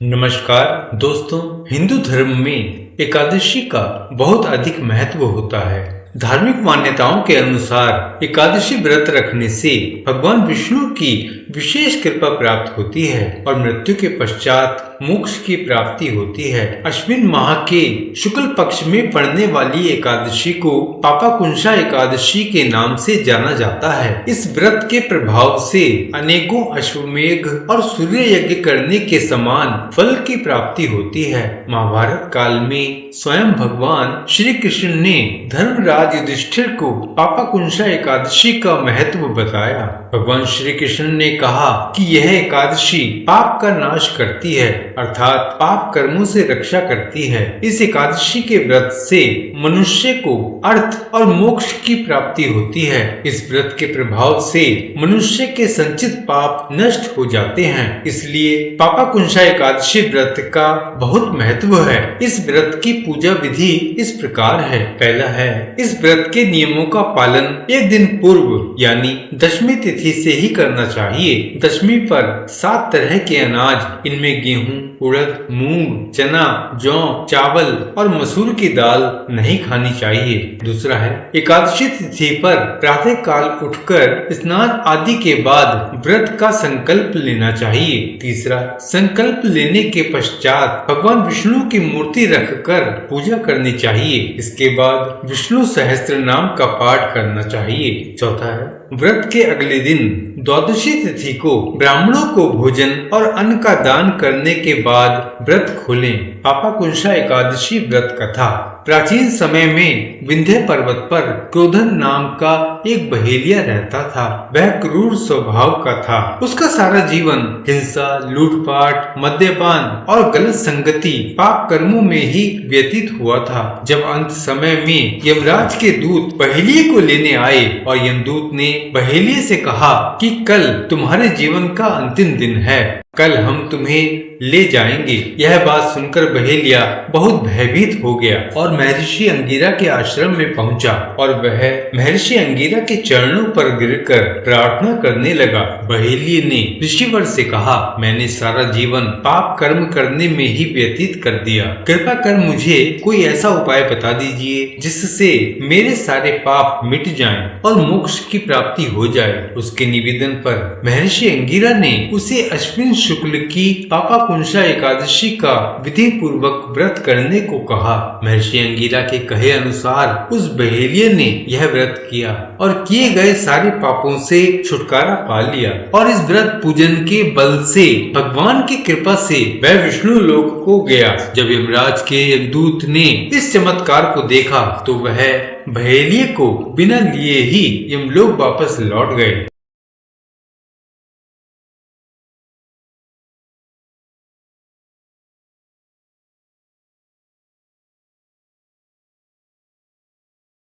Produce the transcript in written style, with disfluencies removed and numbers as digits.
नमस्कार दोस्तों, हिंदू धर्म में एकादशी का बहुत अधिक महत्व होता है। धार्मिक मान्यताओं के अनुसार एकादशी व्रत रखने से भगवान विष्णु की विशेष कृपा प्राप्त होती है और मृत्यु के पश्चात मोक्ष की प्राप्ति होती है। अश्विन माह के शुक्ल पक्ष में पड़ने वाली एकादशी को पापाकुंशा एकादशी के नाम से जाना जाता है। इस व्रत के प्रभाव से अनेकों अश्वमेघ और सूर्य यज्ञ करने के समान फल की प्राप्ति होती है। महाभारत काल में स्वयं भगवान श्री कृष्ण ने धर्मराज युधिष्ठिर को पापाकुंशा एकादशी का महत्व बताया। भगवान श्री कृष्ण ने कहा कि यह एकादशी पाप का नाश करती है, अर्थात पाप कर्मों से रक्षा करती है। इस एकादशी के व्रत से मनुष्य को अर्थ और मोक्ष की प्राप्ति होती है। इस व्रत के प्रभाव से मनुष्य के संचित पाप नष्ट हो जाते हैं। इसलिए पापाकुंशा एकादशी व्रत का बहुत महत्व है। इस व्रत की पूजा विधि इस प्रकार है। पहला है, इस व्रत के नियमों का पालन एक दिन पूर्व यानी दशमी तिथि से ही करना चाहिए। दशमी पर 7 तरह के अनाज, इनमें गेहूं, उड़द, मूंग, चना, जौ, चावल और मसूर की दाल नहीं खानी चाहिए। दूसरा है, एकादशी तिथि पर प्रातः काल उठकर स्नान आदि के बाद व्रत का संकल्प लेना चाहिए। तीसरा, संकल्प लेने के पश्चात भगवान विष्णु की मूर्ति रखकर पूजा करनी चाहिए। इसके बाद विष्णु सहस्त्र नाम का पाठ करना चाहिए। चौथा है, व्रत के अगले दिन द्वादशी तिथि को ब्राह्मणों को भोजन और अन्न का दान करने के बाद व्रत खोलें। पापाकुंशा एकादशी व्रत कथा। प्राचीन समय में विंध्य पर्वत पर क्रोधन नाम का एक बहेलिया रहता था। वह क्रूर स्वभाव का था। उसका सारा जीवन हिंसा, लूटपाट, मद्यपान और गलत संगति, पाप कर्मों में ही व्यतीत हुआ था। जब अंत समय में यमराज के दूत बहेलिये को लेने आए और यमदूत ने बहेलिये से कहा कि कल तुम्हारे जीवन का अंतिम दिन है, कल हम तुम्हें ले जाएंगे। यह बात सुनकर बहेलिया बहुत भयभीत हो गया और महर्षि अंगिरा के आश्रम में पहुंचा और वह महर्षि अंगिरा के चरणों पर गिरकर प्रार्थना करने लगा। बहेलिये ने ऋषिवर से कहा, मैंने सारा जीवन पाप कर्म करने में ही व्यतीत कर दिया। कृपा कर मुझे कोई ऐसा उपाय बता दीजिए जिससे मेरे सारे पाप मिट जाएं और मोक्ष की प्राप्ति हो जाए। उसके निवेदन पर महर्षि अंगिरा ने उसे अश्विन शुक्ल की पापाकुंशा एकादशी का विधि पूर्वक व्रत करने को कहा। महर्षि अंगिरा के कहे अनुसार उस बहेलिये ने यह व्रत किया और किए गए सारे पापों से छुटकारा पा लिया और इस व्रत पूजन के बल से भगवान की कृपा से वह विष्णु लोक को गया। जब यमराज के दूत ने इस चमत्कार को देखा तो वह बहेलिये को बिना लिए ही यमलोक वापस लौट गए।